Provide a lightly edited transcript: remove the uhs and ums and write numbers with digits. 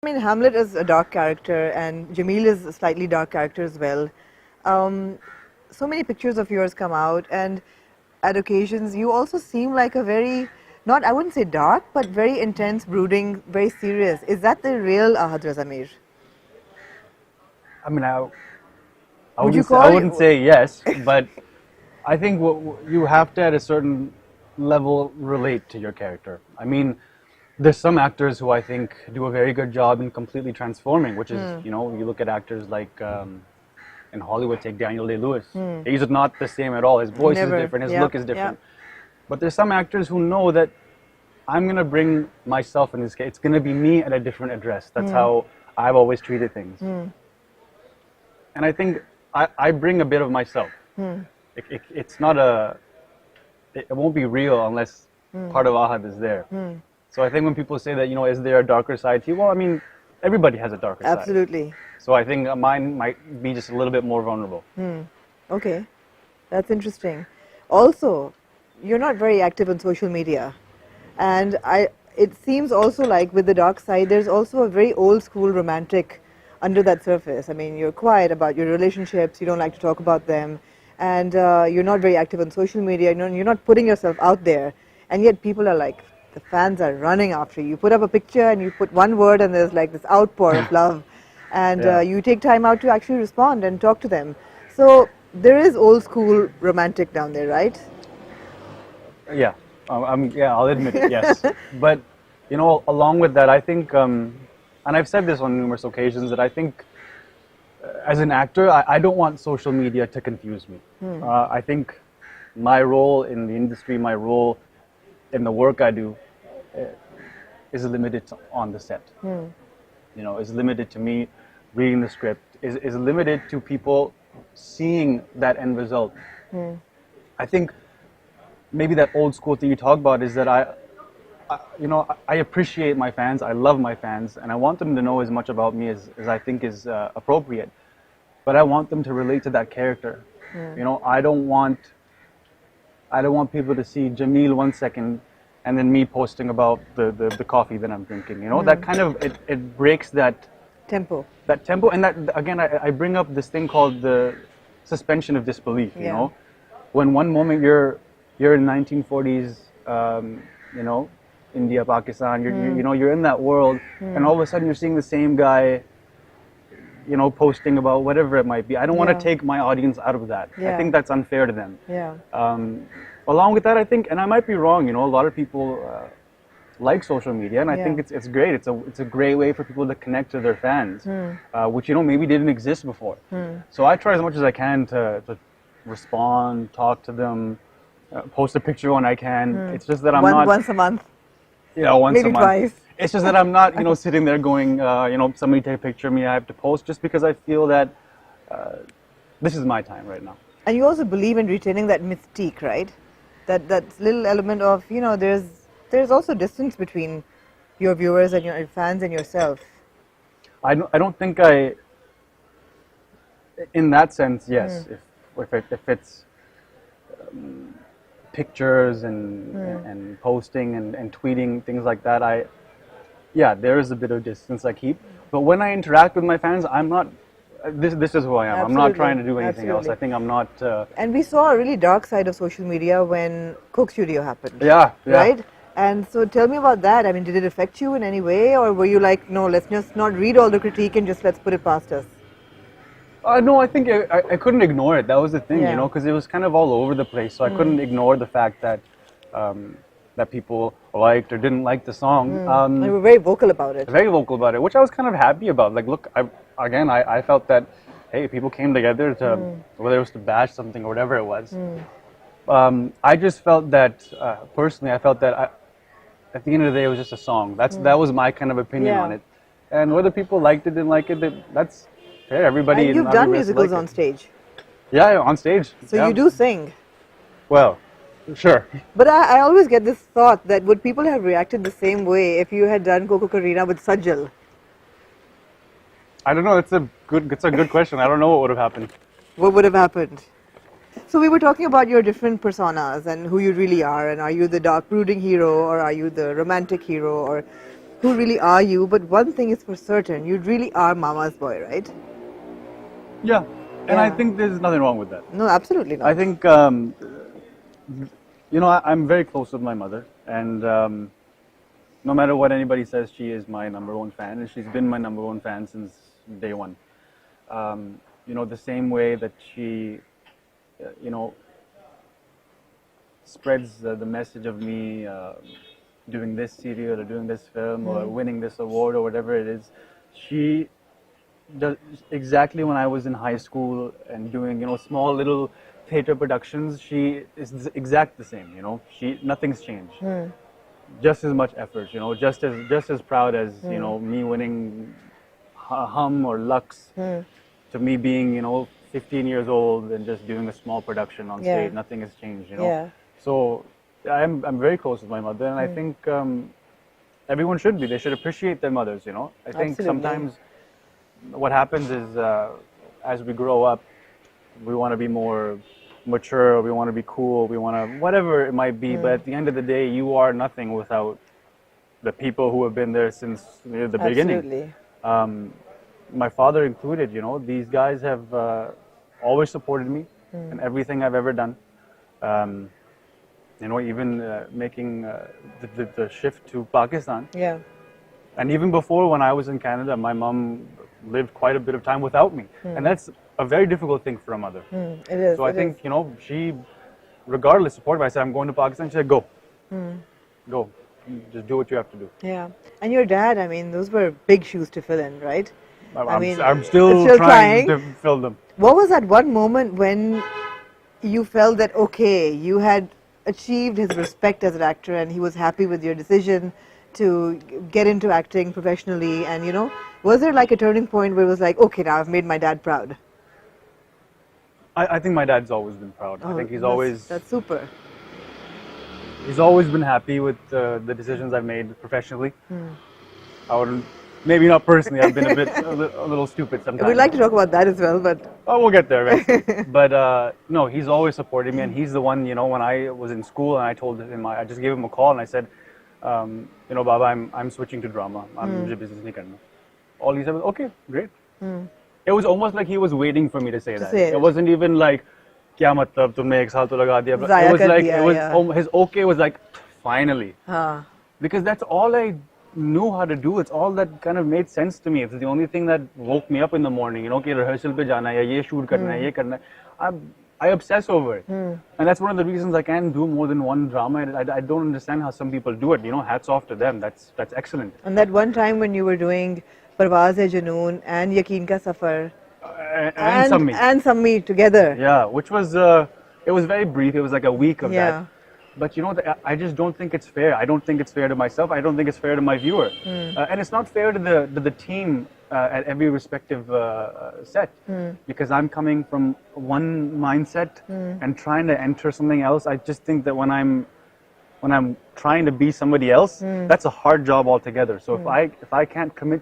I mean, Hamlet is a dark character, and Jamil is a slightly dark character as well. Um, so many pictures of yours come out, and at occasions you also seem like a very, not I wouldn't say dark, but very intense, brooding, very serious. Is that the real Raza Mir? I mean, Would you I call wouldn't say yes, but I think you have to at a certain level relate to your character. I mean, there's some actors who I think do a very good job in completely transforming, which is, you know, you look at actors like in Hollywood, take Daniel Day-Lewis. He's not the same at all. His voice is Never. different, his Yeah, look is yeah. different. But there's some actors who know that I'm going to bring myself in this case. It's going to be me at a different address. That's how I've always treated things. And I think I bring a bit of myself. It's not it won't be real unless part of Ahad is there. So I think when people say that, you know, is there a darker side to you? Well, I mean, everybody has a darker side. Absolutely. So I think mine might be just a little bit more vulnerable. Okay, that's interesting. Also, you're not very active on social media, and it seems also like with the dark side, there's also a very old school romantic under that surface. I mean, you're quiet about your relationships, you don't like to talk about them, and you're not very active on social media, you're not putting yourself out there, and yet people are like, the fans are running after you. You put up a picture and you put one word and there's like this outpour of love, and Yeah. you take time out to actually respond and talk to them. So there is old school romantic down there, right? Yeah, yeah, I'll admit it, yes. But, you know, along with that, I think, and I've said this on numerous occasions, that I think as an actor, I don't want social media to confuse me. I think my role in the industry, my role in the work I do, is limited on the set. You know, is limited to me reading the script, is limited to people seeing that end result. I think maybe that old school thing you talk about is that you know, I appreciate my fans, I love my fans, and I want them to know as much about me as I think is appropriate. But I want them to relate to that character. You know, I don't want people to see Jamil 1 second and then me posting about the coffee that I'm drinking. You know, that kind of, it breaks that Tempo. and that, again, I bring up this thing called the suspension of disbelief. You Yeah. know, when one moment you're in 1940s, you know, India, Pakistan, you know, you're in that world, and all of a sudden you're seeing the same guy, you know, posting about whatever it might be. I don't want Yeah. to take my audience out of that. Yeah. I think that's unfair to them. Yeah. Along with that, I think, and I might be wrong, you know, a lot of people like social media, and I think Yeah. it's great. It's a great way for people to connect to their fans, which, you know, maybe didn't exist before. So I try as much as I can to respond, talk to them, post a picture when I can. It's just that I'm not Once a month, you know, once maybe a month. twice. It's just that I'm not, you know, sitting there going, you know, somebody take a picture of me, I have to post, just because I feel that this is my time right now. And you also believe in retaining that mystique, right? That little element of, you know, there's also distance between your viewers and your fans and yourself. I don't think in that sense, yes. If it's pictures and posting and tweeting, things like that, yeah, there is a bit of distance I keep. But when I interact with my fans, I'm not, this is who I am. I'm not Absolutely. trying to do anything else. Absolutely. I think I'm not, And we saw a really dark side of social media when Coke Studio happened. yeah. Right? And so tell me about that. I mean, did it affect you in any way, or were you like, no, let's just not read all the critique and just let's put it past us? No, I think I couldn't ignore it. That was the thing, Yeah. you know, because it was kind of all over the place. So I couldn't ignore the fact that that people liked or didn't like the song. And we were very vocal about it. Very vocal about it, which I was kind of happy about. Like, look, I felt that, hey, people came together to, whether it was to bash something or whatever it was. I just felt that, personally, I felt that at the end of the day, it was just a song. That was my kind of opinion Yeah. on it. And whether people liked it, didn't like it, that's fair. Everybody. And you've not done everybody has to musicals like on it. stage. Yeah, on stage. So yeah. you do sing. Well, sure. But I always get this thought that would people have reacted the same way if you had done Coco Karina with Sajal? I don't know. It's a good question. I don't know what would have happened. What would have happened? So we were talking about your different personas and who you really are, and are you the dark brooding hero or are you the romantic hero, or who really are you, but one thing is for certain, you really are mama's boy, right? Yeah, and I Yeah. think there's nothing wrong with that. No, absolutely not. I think, I'm very close with my mother, and no matter what anybody says, she is my number one fan, and she's been my number one fan since day one. The same way that she, you know, spreads the message of me doing this serial or doing this film or winning this award or whatever it is, she does exactly when I was in high school and doing small little theater productions. She is exact the same. Nothing's changed. Just as much effort. Just as proud as me winning Hum or Lux to me being 15 years old and just doing a small production on Yeah. stage. Nothing has changed. Yeah. So I'm very close with my mother, and I think everyone should be. They should appreciate their mothers. I think Absolutely. sometimes what happens is as we grow up, we want to be more mature, we want to be cool, we want to whatever it might be. But at the end of the day, you are nothing without the people who have been there since the beginning. Absolutely. My father included. These guys have always supported me in everything I've ever done. Even making the shift to Pakistan. Yeah. And even before, when I was in Canada, my mom lived quite a bit of time without me. And that's a very difficult thing for a mother. It is. So I think, she, regardless, supported me. I said, I'm going to Pakistan. She said, go. Go. Just do what you have to do. Yeah. And your dad, I mean, those were big shoes to fill in, right? I'm still trying to fill them. What was that one moment when you felt that, okay, you had achieved his respect as an actor and he was happy with your decision to get into acting professionally? And, was there like a turning point where it was like, okay, now I've made my dad proud? I think my dad's always been proud. I think That's super. He's always been happy with the decisions I've made professionally. I wouldn't, maybe not personally, I've been a little stupid sometimes. We'd like to talk about that as well, but... Oh, we'll get there eventually. But no, he's always supported me, and he's the one, when I was in school and I told him, I just gave him a call and I said, Baba, I'm switching to drama. Mujhe business nahi karna. All he said was, okay, great. It was almost like he was waiting for me to say that. It wasn't even like, kya matlab, tumne ek saal to laga diya. It was like, his okay was like, finally. Because that's all I knew how to do. It's all that kind of made sense to me. It's the only thing that woke me up in the morning, कि rehearsal pe jana hai, ye shoot karna hai, ye karna hai. I obsess over it. And that's one of the reasons I can't do more than one drama. I don't understand how some people do it. Hats off to them. That's excellent. And that one time when you were doing Parwaaz-e-Junoon and Yaqeen Ka Safar And Sammi. And Sammi together. Yeah, which was, it was very brief. It was like a week of that. But I just don't think it's fair. I don't think it's fair to myself. I don't think it's fair to my viewer. And it's not fair to the team at every respective set. Because I'm coming from one mindset and trying to enter something else. I just think that when I'm trying to be somebody else, that's a hard job altogether. So if I can't commit